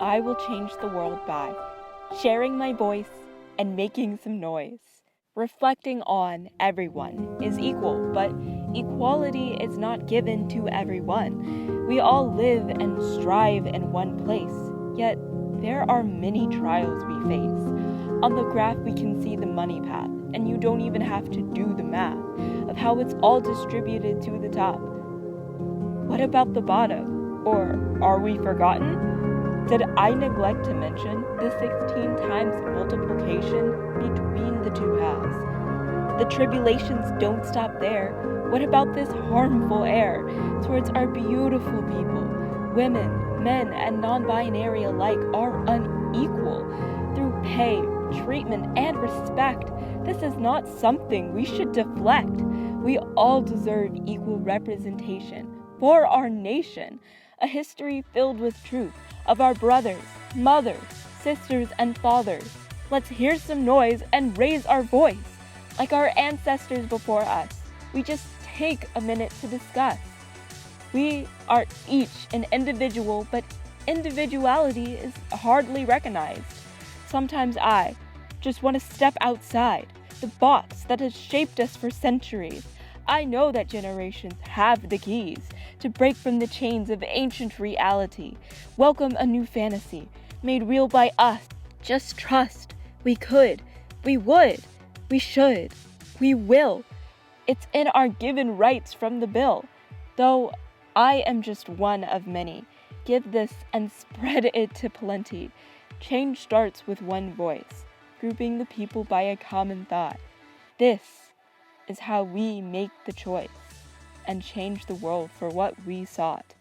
I will change the world by sharing my voice and making some noise. Reflecting on everyone is equal, but equality is not given to everyone. We all live and strive in one place, yet there are many trials we face. On the graph, we can see the money path, and you don't even have to do the math of how it's all distributed to the top. What about the bottom? Or are we forgotten? Did I neglect to mention the 16 times multiplication between the two halves? The tribulations don't stop there. What about this harmful air towards our beautiful people? Women, men, and non-binary alike are unequal through pay, treatment, and respect. This is not something we should deflect. We all deserve equal representation for our nation, a history filled with truth of our brothers, mothers, sisters, and fathers. Let's hear some noise and raise our voice. Like our ancestors before us, we just take a minute to discuss. We are each an individual, but individuality is hardly recognized. Sometimes I just want to step outside the box that has shaped us for centuries. I know that generations have the keys to break from the chains of ancient reality. Welcome a new fantasy made real by us. Just trust. We could. We would. We should. We will. It's in our given rights from the bill. Though I am just one of many. Give this and spread it to plenty. Change starts with one voice, grouping the people by a common thought. This is how we make the choice and change the world for what we sought.